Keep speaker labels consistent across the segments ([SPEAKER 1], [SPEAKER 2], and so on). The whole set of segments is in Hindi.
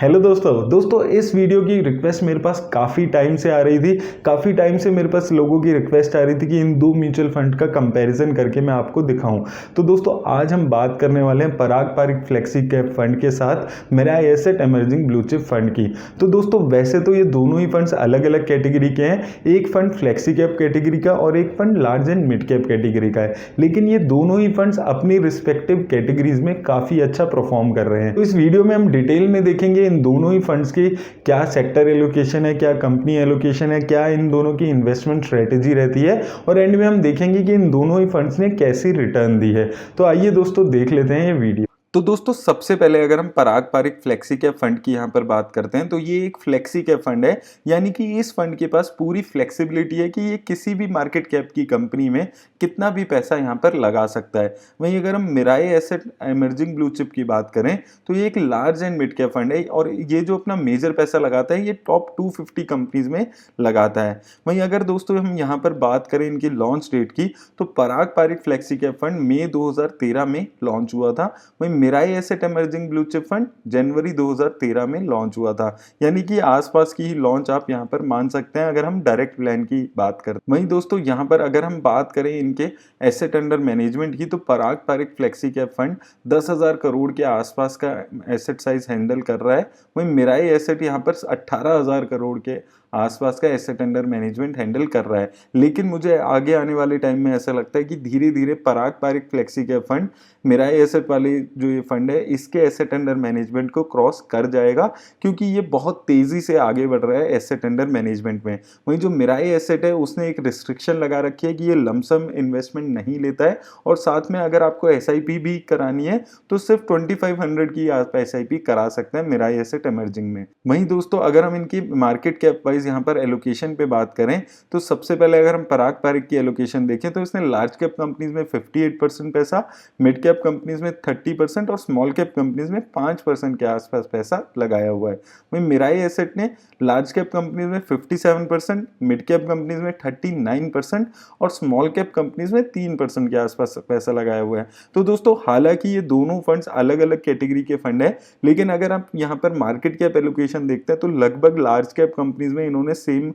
[SPEAKER 1] हेलो दोस्तों इस वीडियो की रिक्वेस्ट मेरे पास काफ़ी टाइम से आ रही थी। काफ़ी टाइम से मेरे पास लोगों की रिक्वेस्ट आ रही थी कि इन दो म्यूचुअल फंड का कंपैरिजन करके मैं आपको दिखाऊं। तो दोस्तों आज हम बात करने वाले हैं Parag Parikh flexi cap fund के साथ Mirae asset emerging blue chip fund की। तो दोस्तों वैसे तो ये दोनों ही फंड्स अलग अलग कैटेगरी के हैं। एक फंड फ्लेक्सी कैप कैटेगरी का और एक fund large and mid cap category का है, लेकिन ये दोनों ही फंड्स अपनी रिस्पेक्टिव कैटेगरीज में काफ़ी अच्छा परफॉर्म कर रहे हैं। तो इस वीडियो में हम डिटेल में देखेंगे इन दोनों ही फंड्स की क्या सेक्टर एलोकेशन है, क्या कंपनी एलोकेशन है, क्या इन दोनों की इन्वेस्टमेंट स्ट्रेटेजी रहती है, और एंड में हम देखेंगे कि इन दोनों ही फंड्स ने कैसी रिटर्न दी है। तो आइए दोस्तों देख लेते हैं ये वीडियो। तो दोस्तों सबसे पहले अगर हम पराग पारिक फ्लेक्सी कैप फंड की यहाँ पर बात करते हैं तो ये एक फ्लेक्सी कैप फंड है, यानी कि इस फंड के पास पूरी फ्लेक्सिबिलिटी है कि ये किसी भी मार्केट कैप की कंपनी में कितना भी पैसा यहाँ पर लगा सकता है। वहीं अगर हम Mirae asset emerging blue chip की बात करें तो ये एक large and mid cap fund है और ये जो अपना मेजर पैसा लगाता है ये टॉप 250 कंपनीज में लगाता है। वहीं अगर दोस्तों हम यहाँ पर बात करें इनकी लॉन्च डेट की तो Parag Parikh flexi cap fund मई 2013 में लॉन्च हुआ था। वहीं Mirae asset emerging blue chip fund जनवरी 2013 में लॉन्च हुआ था, यानी कि आसपास की ही लॉन्च आप यहाँ पर मान सकते हैं अगर हम डायरेक्ट प्लान की बात करें। वहीं दोस्तों यहाँ पर अगर हम बात करें इनके एसेट अंडर मैनेजमेंट की तो Parag Parikh flexi cap fund 10,000 crore के आसपास का एसेट साइज हैंडल कर रहा है। वहीं मिराई एसेट यहाँ पर 18,000 करोड़ के आसपास का एसेट अंडर मैनेजमेंट हैंडल कर रहा है। लेकिन मुझे आगे आने वाले टाइम में ऐसा लगता है कि धीरे धीरे Parag Parikh flexi cap fund Mirae asset वाली जो ये फंड है इसके एसेट अंडर मैनेजमेंट को क्रॉस कर जाएगा, क्योंकि ये बहुत तेजी से आगे बढ़ रहा है एसेट अंडर मैनेजमेंट में। वहीं जो मिराई एसेट है उसने एक रिस्ट्रिक्शन लगा रखी है कि ये लमसम इन्वेस्टमेंट नहीं लेता है, और साथ में अगर आपको एसआईपी भी करानी है तो सिर्फ 2500 की आप एसआईपी करा सकते हैं मिराई एसेट इमर्जिंग में। वहीं दोस्तों अगर हम इनकी मार्केट कैप वाइज यहाँ पर एलोकेशन पे बात करें तो सबसे पहले अगर हम पराग पारिक की एलोकेशन देखें तो इसने लार्ज कैप कंपनीज में 58% पैसा, मिड कैप कंपनीज में 30% और स्मॉल कैप कंपनीज में 5% के आसपास पैसा लगाया हुआ है। वहीं मिराई एसेट ने लार्ज कैप कंपनीज में 57%, मिड कैप कंपनीज में 39% और स्मॉल कैप कंपनीज में 3% के आसपास पैसा लगाया हुआ है। तो दोस्तों हालांकि ये दोनों फंड्स अलग अलग कैटेगरी के फंड है, लेकिन अगर आप यहाँ पर मार्केट कैप एलोकेशन देखते हैं तो लगभग लार्ज कैप कंपनीज में इन्होंने सेम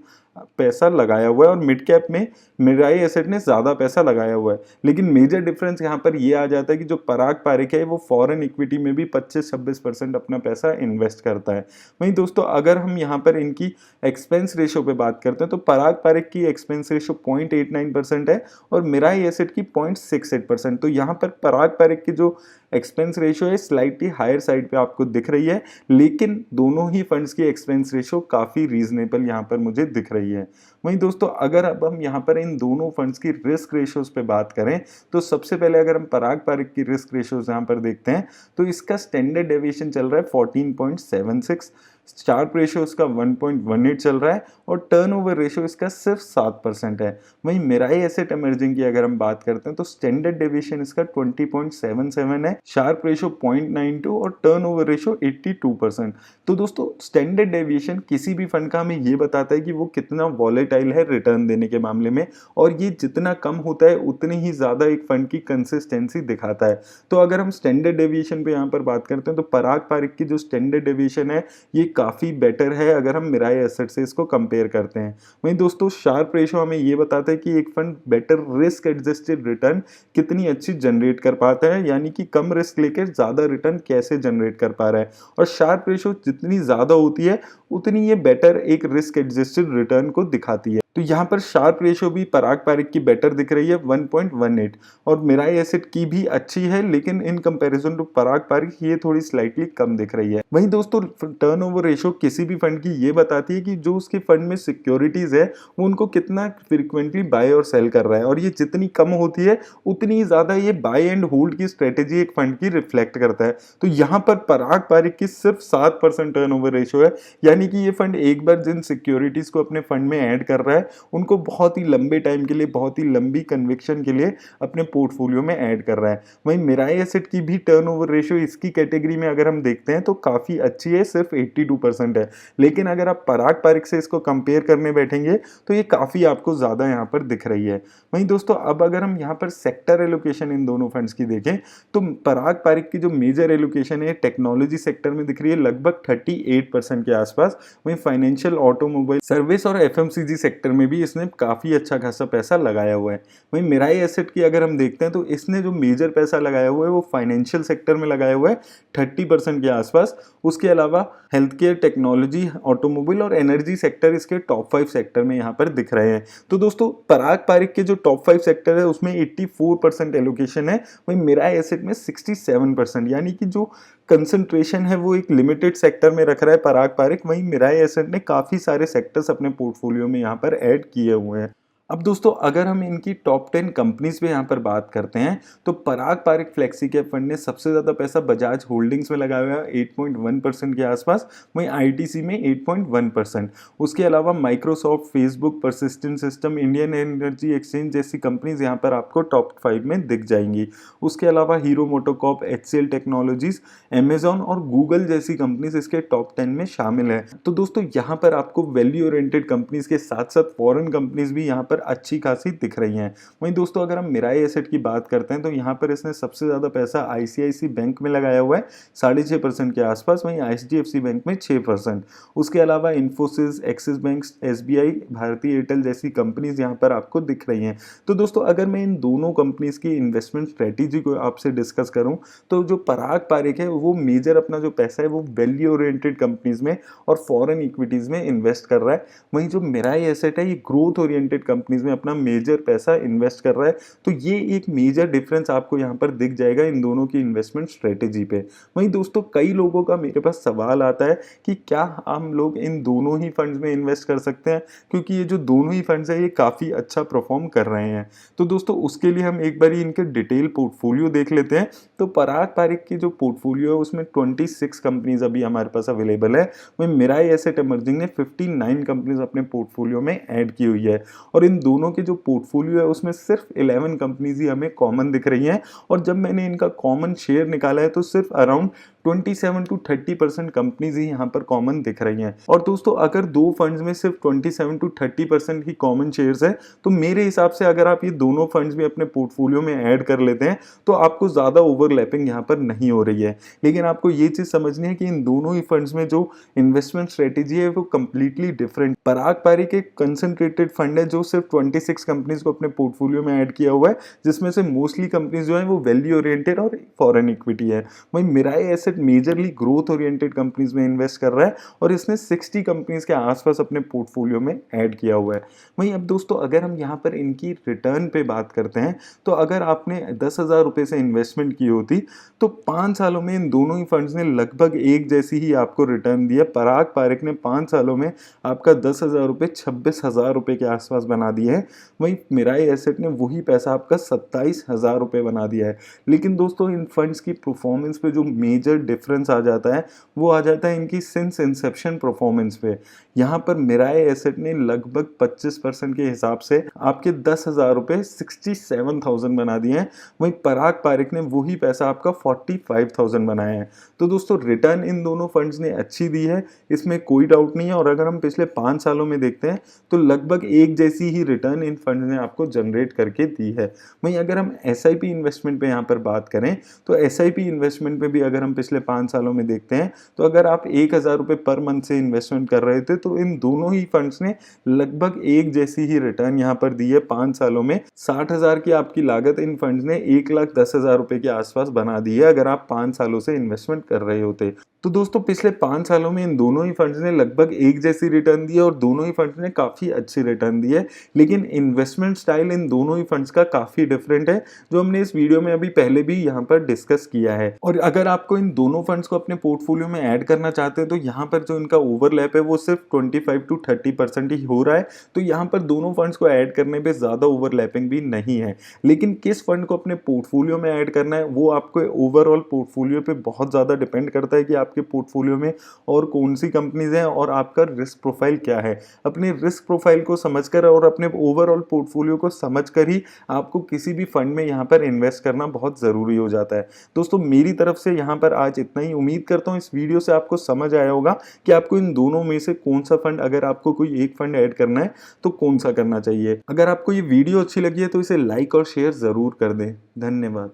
[SPEAKER 1] पैसा लगाया हुआ है और मिड कैप में मिराई एसेट ने ज्यादा पैसा लगाया हुआ है। लेकिन मेजर डिफरेंस यहाँ पर ये आ जाता है कि जो पराग पारिक है वो फॉरेन इक्विटी में भी 25-26% अपना पैसा इन्वेस्ट करता है। वहीं दोस्तों अगर हम यहाँ पर इनकी एक्सपेंस रेशियो पे बात करते हैं तो पराग पारिक की एक्सपेंस रेशियो 0.89% है और मिराई एसेट की 0.68%। तो यहाँ पर पराग पारिक की जो एक्सपेंस रेशियो है स्लाइटली हायर साइड पे आपको दिख रही है, लेकिन दोनों ही फंड्स की एक्सपेंस रेशियो काफी रीजनेबल यहाँ पर मुझे दिख रही है। वहीं दोस्तों अगर अब हम यहाँ पर इन दोनों फंड्स की रिस्क रेशियोज पे बात करें तो सबसे पहले अगर हम पराग पारिक की रिस्क रेशियोज यहाँ पर देखते हैं तो इसका स्टैंडर्ड डेविएशन चल रहा है 14.76, शार्प रेशियो इसका 1.18 चल रहा है और टर्नओवर रेशियो इसका सिर्फ 7% है। वहीं मिराई एसेट इमर्जिंग की अगर हम बात करते हैं तो स्टैंडर्ड डेविएशन इसका 20.77 है, शार्प रेशियो 0.92 और टर्नओवर रेशियो 82%। तो दोस्तों स्टैंडर्ड डेविएशन किसी भी फंड का हमें ये बताता है कि वो कितना वॉलेटाइल है रिटर्न देने के मामले में, और ये जितना कम होता है उतनी ही ज्यादा एक फंड की कंसिस्टेंसी दिखाता है। तो अगर हम स्टैंडर्ड डेविएशन पे यहाँ पर बात करते हैं तो पराग पारिक की जो स्टैंडर्ड डेविएशन है ये काफी बेटर है अगर हम मिराई एसेट से इसको कंपेयर करते हैं। वहीं दोस्तों शार्प रेशियो हमें ये बताता है कि एक fund better risk adjusted return कितनी अच्छी जनरेट कर पाता है, यानी कि कम रिस्क लेकर ज्यादा रिटर्न कैसे जनरेट कर पा रहा है। और शार्प रेशियो जितनी ज्यादा होती है उतनी ये बेटर एक रिस्क एडजस्टेड रिटर्न को दिखाती है। तो यहाँ पर शार्प रेशियो भी पराग पारिक की बेटर दिख रही है 1.18, और मिराई एसेट की भी अच्छी है, लेकिन इन कंपैरिजन टू पराग पारिक ये थोड़ी स्लाइटली कम दिख रही है। वहीं दोस्तों टर्नओवर रेशियो किसी भी फंड की ये बताती है कि जो उसके फंड में सिक्योरिटीज है वो उनको कितना फ्रिक्वेंटली बाय और सेल कर रहा है, और ये जितनी कम होती है उतनी ज्यादा ये बाय एंड होल्ड की स्ट्रेटेजी एक फंड की रिफ्लेक्ट करता है। तो यहाँ पर पराग पारिक की सिर्फ 7% टर्नओवर रेशियो है, यानी कि ये फंड एक बार जिन सिक्योरिटीज को अपने फंड में ऐड कर रहा है है उनको बहुत ही लंबे टाइम के लिए, बहुत ही लंबी कन्विक्शन के लिए अपने पोर्टफोलियो में ऐड कर रहा है। वहीं मिराई एसेट की भी टर्नओवर रेशियो इसकी कैटेगरी में अगर हम देखते हैं तो काफ़ी अच्छी है, सिर्फ 82% है। लेकिन अगर आप पराग पारिक से इसको कंपेयर करने बैठेंगे तो ये काफ़ी आपको ज़्यादा यहाँ पर दिख रही है। वहीं दोस्तों अब अगर हम यहाँ पर सेक्टर एलोकेशन इन दोनों फंड्स की देखें तो पराग पारिक की जो मेजर एलोकेशन है टेक्नोलॉजी सेक्टर में दिख रही है लगभग 38% के आसपास। वहीं फाइनेंशियल, ऑटोमोबाइल, सर्विस और एफएमसीजी सेक्टर में भी इसने काफ़ी अच्छा खासा पैसा लगाया हुआ है। वहीं मिराई एसेट की अगर हम देखते हैं तो इसने जो मेजर पैसा लगाया हुआ है वो फाइनेंशियल सेक्टर में लगाया हुआ है 30% के आसपास। उसके अलावा हेल्थ केयर, टेक्नोलॉजी, ऑटोमोबाइल और एनर्जी सेक्टर इसके टॉप 5 सेक्टर में यहाँ पर दिख रहे हैं। तो दोस्तों पराग पारिक के जो टॉप 5 सेक्टर है उसमें 84% एलोकेशन है, वहीं मिराई एसेट में 67%, यानी कि जो कंसंट्रेशन है वो एक लिमिटेड सेक्टर में रख रहा है पराग पारिक। वहीं मिराई एसेट ने काफ़ी सारे सेक्टर्स अपने पोर्टफोलियो में यहाँ पर ऐड किए हुए हैं। अब दोस्तों अगर हम इनकी टॉप 10 कंपनीज पे यहाँ पर बात करते हैं तो Parag Parikh flexi cap fund ने सबसे ज़्यादा पैसा बजाज होल्डिंग्स में लगाया हुआ है 8.1% के आसपास, वहीं आईटीसी में 8.1%। उसके अलावा Microsoft, Facebook, persistent system, Indian energy exchange जैसी कंपनीज यहाँ पर आपको टॉप 5 में दिख जाएंगी। उसके अलावा hero MotoCorp, HCL technologies, Amazon और गूगल जैसी कंपनीज इसके टॉप 10 में शामिल है। तो दोस्तों यहाँ पर आपको वैल्यू ओरिएंटेड कंपनीज के साथ साथ फॉरेन कंपनीज भी यहाँ पर अच्छी खासी दिख रही हैं। वहीं दोस्तों अगर हम मिराई एसेट की बात करते हैं तो यहाँ पर इसने सबसे ज़्यादा पैसा आईसीआईसी बैंक में लगाया हुआ है 6.5% के आसपास, वहीं एचडीएफसी बैंक में 6%। उसके अलावा इन्फोसिस, एक्सिस बैंक, एसबीआई, भारतीय एयरटेल जैसी कंपनीज यहाँ पर आपको दिख रही हैं। तो दोस्तों अगर मैं इन दोनों कंपनीज की इन्वेस्टमेंट स्ट्रेटेजी को आपसे डिस्कस करूँ तो जो पराग पारिक है वो मेजर अपना जो पैसा है वो वैल्यू ओरिएंटेड कंपनीज में और फॉरेन इक्विटीज में इन्वेस्ट कर रहा है। वहीं जो मिराई एसेट है ये ग्रोथ ओरिएंटेड कंपनीज में अपना मेजर पैसा इन्वेस्ट कर रहा है। तो ये एक मेजर डिफरेंस आपको यहाँ पर दिख जाएगा इन दोनों की इन्वेस्टमेंट स्ट्रेटेजी पे। वहीं दोस्तों कई लोगों का मेरे पास सवाल आता है कि क्या हम लोग इन दोनों ही फंड्स में इन्वेस्ट कर सकते हैं, क्योंकि ये जो दोनों ही फंड्स है ये काफ़ी अच्छा परफॉर्म कर रहे हैं। तो दोस्तों उसके लिए हम एक बार इनके डिटेल पोर्टफोलियो देख लेते हैं। तो पराग पारिक की जो पोर्टफोलियो है उसमें 26 कंपनीज अभी हमारे पास अवेलेबल है। वहीं मिराई एसेट इमर्जिंग ने 59 कंपनीज अपने पोर्टफोलियो में ऐड की हुई है और इन दोनों के जो पोर्टफोलियो है उसमें सिर्फ 11 कंपनीज ही हमें कॉमन दिख रही हैं। और जब मैंने इनका कॉमन शेयर निकाला है तो सिर्फ अराउंड 27 to 30% कंपनीज ही यहाँ पर कॉमन दिख रही हैं। और दोस्तों अगर दो फंड्स में सिर्फ 27 to 30% ही कॉमन शेयर्स है तो मेरे हिसाब से अगर आप ये दोनों फंड्स भी अपने पोर्टफोलियो में ऐड कर लेते हैं तो आपको ज़्यादा ओवरलैपिंग यहाँ पर नहीं हो रही है। लेकिन आपको ये चीज़ समझनी है कि इन दोनों ही फंड्स में जो इन्वेस्टमेंट स्ट्रेटेजी है वो कंप्लीटली डिफरेंट। पराग पारिक एक कंसंट्रेटेड फंड है जो सिर्फ 26 कंपनीज को अपने पोर्टफोलियो में ऐड किया हुआ है, जिसमें से मोस्टली कंपनीज जो है वो वैल्यू ओरिएंटेड और फॉरेन इक्विटी है। वहीं Mirae asset majorly growth oriented companies में इन्वेस्ट कर रहा है और इसने 60 कंपनीज के आसपास अपने पोर्टफोलियो में ऐड किया हुआ है। वहीं अब दोस्तों अगर हम यहाँ पर इनकी रिटर्न पे बात करते हैं तो अगर आपने 10,000 रुपये से इन्वेस्टमेंट की होती तो 5 सालों में इन दोनों ही फंड्स ने लगभग एक जैसी ही आपको रिटर्न दिया। पराग पारिक ने 5 सालों में आपका 10,000 रुपये 26,000 रुपये के आसपास बना दिए हैं। वहीं मिराई एसेट ने वही पैसा आपका 27,000 रुपये बना दिया है। लेकिन दोस्तों इन फंड्स की परफॉर्मेंस पे जो मेजर डिफरेंस आ जाता है वो आ जाता है इनकी सिंस इंसेप्शन परफॉर्मेंस पे। यहाँ पर मिराई एसेट ने लगभग 25% के हिसाब से आपके 10,000 रुपये 67,000 बना दिए हैं। वहीं पराग पारिक ने वही पैसा आपका 45,000 बनाया है। तो दोस्तों रिटर्न इन दोनों फंड्स ने अच्छी दी है, इसमें कोई डाउट नहीं है। और अगर हम पिछले 5 सालों में देखते हैं तो लगभग एक जैसी ही रिटर्न इन फंड ने आपको जनरेट करके दी है। वहीं अगर हम एसआईपी इन्वेस्टमेंट पे यहाँ पर बात करें तो एसआईपी इन्वेस्टमेंट पे भी अगर हम पिछले 5 सालों में देखते हैं तो अगर आप 1,000 रुपये पर मंथ से इन्वेस्टमेंट कर रहे थे तो इन दोनों ही फंड्स ने लगभग एक जैसी ही रिटर्न यहाँ पर दी है। 5 सालों में 60,000 की आपकी लागत इन फंड्स ने 1,10,000 रुपये के आसपास बना दी है अगर आप 5 सालों से इन्वेस्टमेंट कर रहे होते। तो दोस्तों पिछले 5 सालों में इन दोनों ही फंड्स ने लगभग एक जैसी रिटर्न दी है और दोनों ही फंड्स ने काफ़ी अच्छी रिटर्न दी है। लेकिन इन्वेस्टमेंट स्टाइल इन दोनों ही फंड्स का काफ़ी डिफरेंट है, जो हमने इस वीडियो में अभी पहले भी यहाँ पर डिस्कस किया है। और अगर आपको इन दोनों फंड्स को अपने पोर्टफोलियो में ऐड करना चाहते हैं तो यहाँ पर जो इनका ओवरलैप है वो सिर्फ 25 to 30% ही हो रहा है। तो यहाँ पर दोनों फंड्स को ऐड करने पे ज़्यादा ओवरलैपिंग भी नहीं है। लेकिन किस फंड को अपने पोर्टफोलियो में ऐड करना है वो आपको ओवरऑल पोर्टफोलियो पे बहुत ज़्यादा डिपेंड करता है कि आपके पोर्टफोलियो में और कौन सी कंपनीज हैं और आपका रिस्क प्रोफाइल क्या है। अपने रिस्क प्रोफाइल को समझकर और अपने ओवरऑल पोर्टफोलियो को समझकर ही आपको किसी भी फंड में यहाँ पर इन्वेस्ट करना बहुत ज़रूरी हो जाता है। दोस्तों मेरी तरफ से यहाँ पर आज इतना ही। उम्मीद करता हूँ इस वीडियो से आपको समझ आया होगा कि आपको इन दोनों में से कौन सा फंड, अगर आपको कोई एक फंड ऐड करना है तो कौन सा करना चाहिए। अगर आपको ये वीडियो अच्छी लगी है तो इसे लाइक और शेयर ज़रूर कर दें। धन्यवाद।